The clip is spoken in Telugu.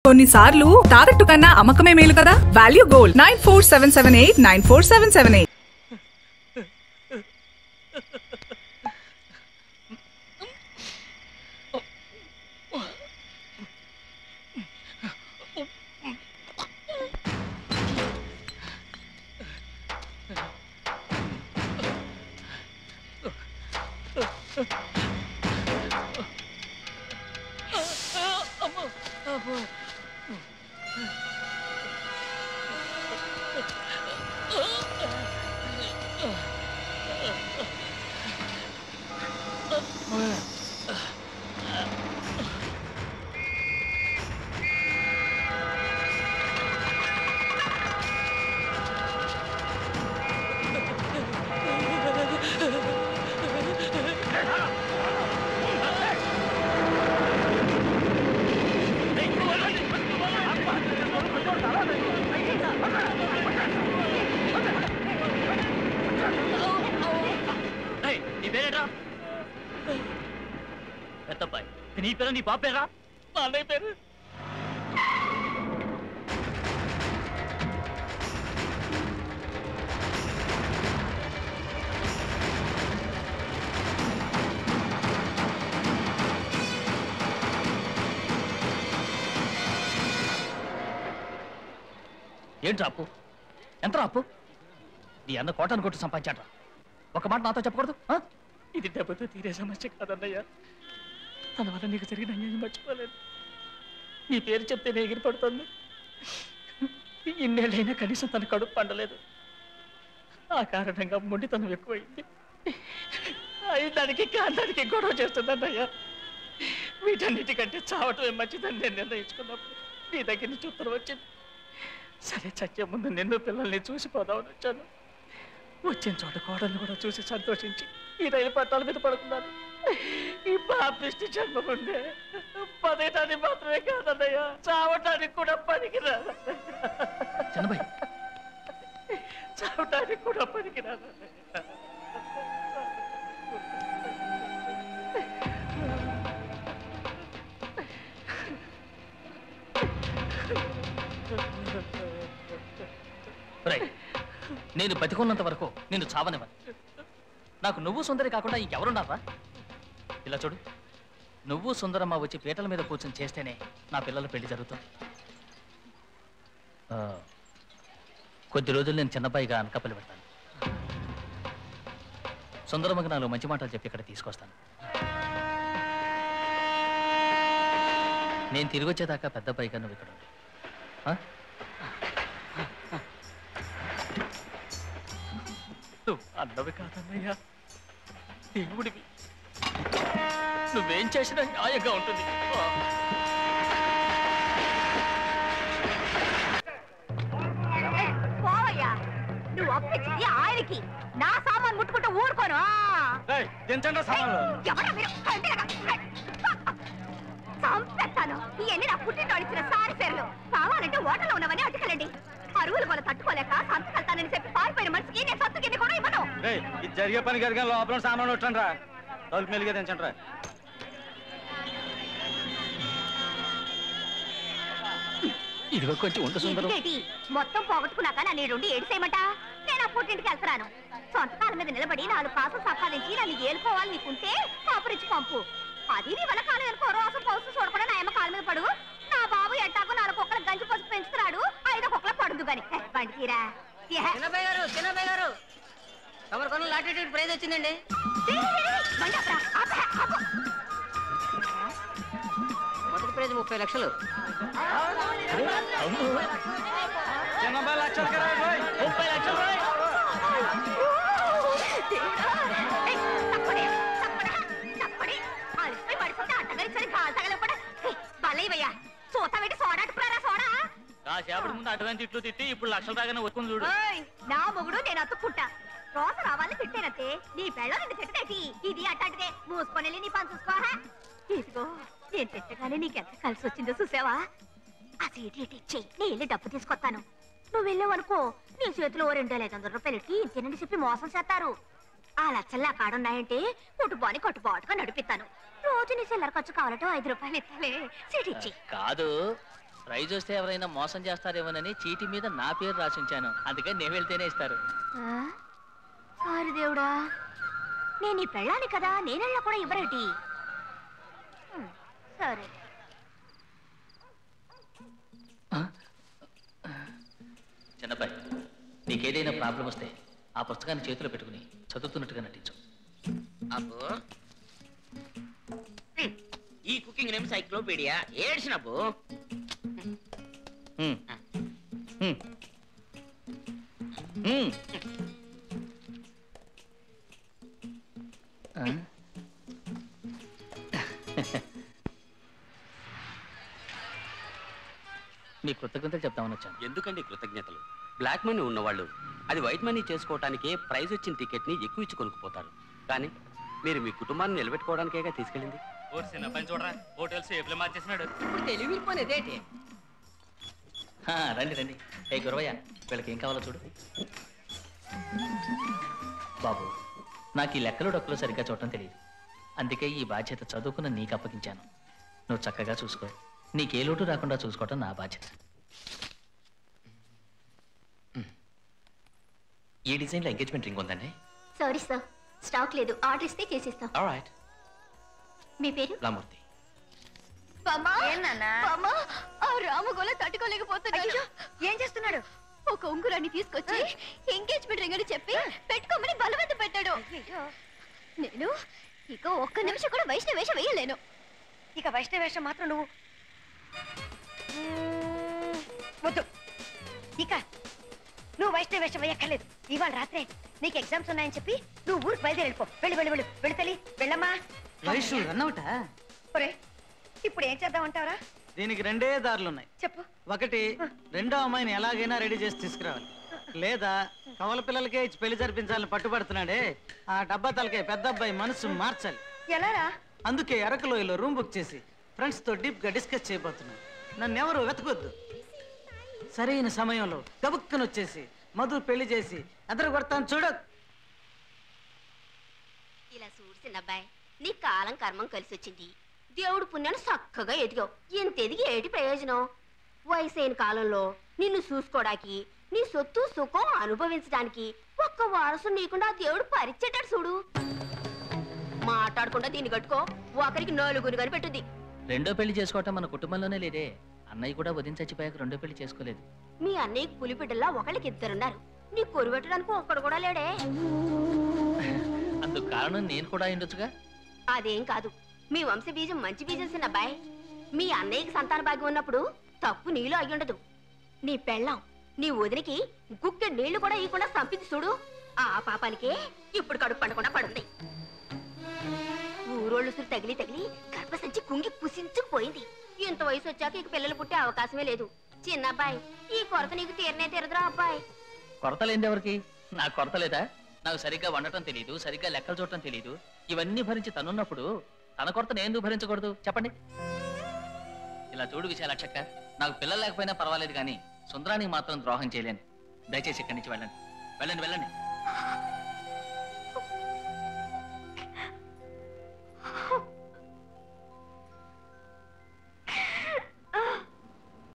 కొన్నిసార్లు తాకట్టు కన్నా అమ్మకమే మేలు కదా. Value gold 9477894778. నీ పేరు నీ పాపేరా? మా అన్నయ్య పేరు. ఏంట్రా అప్పు? ఎంత అప్పు? నీ అన్న కోటను కొట్టు సంపాదించాడ్రా. ఒక మాట నాతో చెప్పకూడదు? ఇది డబ్బుతో తీరే సమస్య కాదన్నయ్య. తన వల్ల నీకు జరిగిన అన్యాయం మర్చిపోలేదు. నీ పేరు చెప్తేనే ఎగిరిపడుతుంది. ఇన్నేళ్ళైనా కనీసం తన కడుపు పండలేదు. ఆ కారణంగా మొండితనం ఎక్కువైంది. దానికి కాంతానికి గొడవ చేస్తుందన్నయ్య. వీటన్నిటికంటే చావటమే మంచిదని నేను నిర్ణయించుకున్నప్పుడు నీ దగ్గర నుంచి ఉత్తరం వచ్చింది. సరే చచ్చే ముందు నిన్ను పిల్లల్ని చూసిపోదామని వచ్చాను. వచ్చిన చోట కోడల్ని కూడా చూసి సంతోషించి ఈ రైలు పట్టాల మీద పడుకున్నాను. ఈ పాపిష్టి జన్మకుండే పదేటాన్ని మాత్రమే కాదన్నయ్య, చావటానికి కూడా పనికిరాదు. చావటానికి కూడా పనికిరాదు. నేను బతికున్నంత వరకు నేను చావనివ్వను. నాకు నువ్వు సుందరి కాకుండా ఇంకెవరున్నారా? ఇలా చూడు, నువ్వు సుందరమ్మ వచ్చి పీటల మీద కూర్చొని చేస్తేనే నా పిల్లల పెళ్లి జరుగుతుంది. కొద్ది రోజులు నేను చిన్నబాయిగా అనకాపల్లి పెడతాను. సుందరమ్మకి నాలుగు మంచి మాటలు చెప్పి ఇక్కడ తీసుకొస్తాను. నేను తిరిగి వచ్చేదాకా పెద్ద అబ్బాయిగా నువ్వు ఇక్కడ ఉండు. నువ్వు అన్నవి కాదన్నయ్యా, దేవుడివి. నువ్వేం చేసినా న్యాయంగా ఉంటుంది. నువ్వు అప్పించింది ఆయనకి, నా సామాన్ ముట్టుకుంటూ ఊరుకోను. చంపేస్తాను. ఇవన్నీ నా పుట్టింటోడు ఇచ్చిన సారి పేర్లు. కావాలంటే ఓటర్లో ఉన్నవని అటుకెళ్ళండి. అరువులు కూడా తట్టుకోలేక సంతకెళ్తానని చెప్పి పారిపోయిన మనిషికి నేను సొత్తు కింద కూడా ఇవ్వను. ఇది జరిగే పని జరిగే లోపల సామాన్ వచ్చండి రా. తలుపు మెలిగే తెంచండి రా. ఇదిగో కొంచెం ఉండు సుందరం. మొత్తం పోగొట్టుకున్నాక నా నేను ఏడిసేయమంట. నేను ఆ పుట్టింటికి వెళ్తున్నాను. సొంత కాళ్ళ మీద నిలబడి 4 కాసులు సంపాదించి నన్ను ఏలుకోవాలి నీకుంటే కాపురించి పంపు. అది నీ వల్ల కాలం అనుకో. రోజు పోస్తూ చూడకుండా నా అమ్మ కాళ్ళ మీద పడు. నా బాబు ఎట్టాకు 4 కుక్కలు గంజి పసుపు పెంచుతున్నాడు. 5 కుక్కలు పడుదు గాని బండి తీరా. చిన్నబాయ్ గారు తమరు కొన్న లాటరీ ప్రైజ్ వచ్చిందండి. మొదటి ప్రైజ్ 30 లక్షలు. 80 లక్షలు కదా. 30 లక్షలు. కాసేపటి ముందు అటువంటి తిట్లు తిట్టి ఇప్పుడు లక్షలు రాగానే వచ్చుకుని చూడు. నా మొగుడు నేను అతుక్కుంటా. రోజు రావాలని తిట్టేనతే నీ పెళ్ళ నిన్ను తిట్టేటి. ఇది అట్లాంటిదే. మూసుకొని నీ పని చూసుకోరా. ఇదిగో నేను తిట్టగానే నీకెంత కలిసి వచ్చిందో చూసావా? ఆ సీట్ ఇచ్చేయి, నేను వెళ్ళి డబ్బు తీసుకొస్తాను. నువ్వు వెళ్ళావనుకో నీ చేతిలో 2500 రూపాయలకి ఇంతేనని చెప్పి మోసం చేస్తారు. ఆ లక్షల్లా కాడున్నాయంటే కొట్టుబాని కట్టుబాటుగా నడిపిస్తాను. రోజు నీ చిల్లర ఖర్చు కావాలంటే 5 రూపాయలు ఇస్తాలే. సీట్ ఇచ్చి కాదు, ప్రైజ్ వస్తే ఎవరైనా మోసం చేస్తారేమోనని చీటీ మీద నా పేరు రాసి ఉంచాను. అందుకని నేను వెళ్తేనే ఇస్తారు. సారీ దేవుడా, నేను ఈ పెళ్ళాని కదా, నేనెళ్ళ కూడా ఇవ్వరేటి. సరే. చిన్నబ్బాయి, నీకేదైనా ప్రాబ్లం వస్తే ఆ పుస్తకాన్ని చేతిలో పెట్టుకుని చదువుతున్నట్టుగా నటించు. అబ్బో ఈ కుకింగ్ నేమ్ సైక్లోపీడియా ఏడ్చినబ్బు. మీ కృతజ్ఞతలు చెప్తామని వచ్చాను. ఎందుకండి కృతజ్ఞతలు? బ్లాక్ మనీ ఉన్నవాళ్ళు అది వైట్ మనీ చేసుకోవటానికే ప్రైజ్ వచ్చిన టికెట్ని ఎక్కువ ఇచ్చి కొనుక్కుపోతారు. కానీ మీరు మీ కుటుంబాన్ని నిలబెట్టుకోవడానికేగా తీసుకెళ్ళింది. చూడరా హోటల్స్ ఏపులో మార్చేసినాడు. ఇప్పుడు తెలివిపోనేదేటి? రండి రండి. ఏ గురవయ్య, వీళ్ళకి ఏం కావాలో చూడు. బాబు, నాకు ఈ లెక్కలు డొక్కలు సరిగ్గా చూడటం తెలియదు. అందుకే ఈ బాధ్యత చదువుకున్న నీకు అప్పగించాను. నువ్వు చక్కగా చూసుకో. నీకే లోటు రాకుండా చూసుకోవటం నా బాధ్యత. ఈ డిజైన్లో ఎంగేజ్మెంట్ రింగ్ ఉందండి. సారీ సార్, స్టాక్ లేదు. ఆర్డర్ ఇస్తే చేసిస్తాం. ఆల్రైట్. మీ పేరు? రామూర్తి. రామగోళ తట్టుకోలేకపోతున్నాడు. ఏం చేస్తున్నాడు? ఒక ఉంగురాన్ని తీసుకొచ్చి ఎంగేజ్మెంట్ రింగ్ అని చెప్పి పెట్టుకోమని బలవంత పెట్టాడు. నేను ఇక ఒక్క నిమిషం కూడా వైష్ణవ వేషం వేయలేను. ఇక వైష్ణవ వేషం మాత్రం నువ్వు వద్దు. ఇక నువ్వు వైష్ణవ వేషం వేయక్కర్లేదు. ఇవాళ రాత్రే నీకు ఎగ్జామ్స్ ఉన్నాయని చెప్పి నువ్వు ఊరికి బయలుదేరి వెళ్ళిపో. వెళ్ళి తల్లి వెళ్ళమ్మా. ఇప్పుడు ఏం చేద్దామంటావరా? దీనికి రెండే దారులున్నాయి. చెప్పు. ఒకటి, రెండో అమ్మాయిని ఎలాగైనా రెడీ చేసి తీసుకురావాలి. లేదా కవల పిల్లలకే ఇచ్చి పెళ్లి జరిపించాలని పట్టుబడుతున్నాడే ఆ డబ్బా తలకే పెద్ద అబ్బాయి మనసు మార్చాలి. ఎలారా? అందుకే అరకులోయలో రూమ్ బుక్ చేసి ఫ్రెండ్స్ తో డీప్ గా డిస్కస్ చేయబోతున్నాను. నన్ను ఎవరు వెతకొద్దు. సరైన సమయంలో గబుక్కను వచ్చేసి మధు పెళ్లి చేసి అదరు కొడతాను చూడు. ఇలా చూడు చిన్నబ్బాయి, నీ కాలం కర్మం కలిసి వచ్చింది. దేవుడు పుణ్యాన్ని చక్కగా ఎదిగావు. ఇంత ఎదిగి ఏటి ప్రయోజనం? వయసైన కాలంలో నిన్ను చూసుకోవడానికి, నీ సొత్తు సుఖం అనుభవించడానికి ఒక్క వారసు నీకుండా దేవుడు పరిచెట్టాడు చూడు. మాట్లాడకుండా దీన్ని కట్టుకో, ఒకరికి 4 కనిపెట్టింది. రెండో పెళ్లి చేసుకోవటం మన కుటుంబంలోనే లేదే. అన్నయ్య కూడా వదిన చచ్చిపోయాక రెండో పెళ్లి చేసుకోలేదు. మీ అన్నయ్యకి పులిపిడ్డల్లా ఒకళ్ళకి 2 ఉన్నారు. నీ కొరు పెట్టడానికి ఒక్కడు కూడా లేడే. అందుకు కారణం నేను కూడా అయిండొచ్చుగా. అదేం కాదు, మీ వంశ బీజం మంచి బీజం చిన్నబ్బాయి. మీ అన్నయ్యకి సంతాన భాగ్యం ఉన్నప్పుడు తప్పు నీలో అయ్యుండదు. నీ పెళ్ళాం నీ వదినికి గుక్కె నీళ్లు కూడా ఇవ్వకుండా చంపింది చూడు. ఆ పాపానికే ఇప్పుడు కడుపు పండకుండా పడుంది. ఊరోళ్ళు సురు తగిలి గర్భసంచి కుంగి కుసించుకుపోయింది. ఇంత వయసు వచ్చాక ఇక పిల్లలు పుట్టే అవకాశమే లేదు. చిన్నబ్బాయి, ఈ కొరత నీకు తీరనే తీరదురా అబ్బాయి. కొరత లేని ఎవరికి? నాకు కొరత లేదా? నాకు సరిగ్గా వండటం తెలియదు, సరిగ్గా లెక్కలు చూడటం తెలియదు. ఇవన్నీ భరించి తనున్నప్పుడు తన కొరత నేను ఎందుకు భరించకూడదు చెప్పండి. ఇలా చూడు విశాలక్షక్క, నాకు పిల్లలు లేకపోయినా పర్వాలేదు, కానీ సుందరానికి మాత్రం ద్రోహం చేయలేను. దయచేసి ఇక్కడి నుంచి వెళ్ళండి.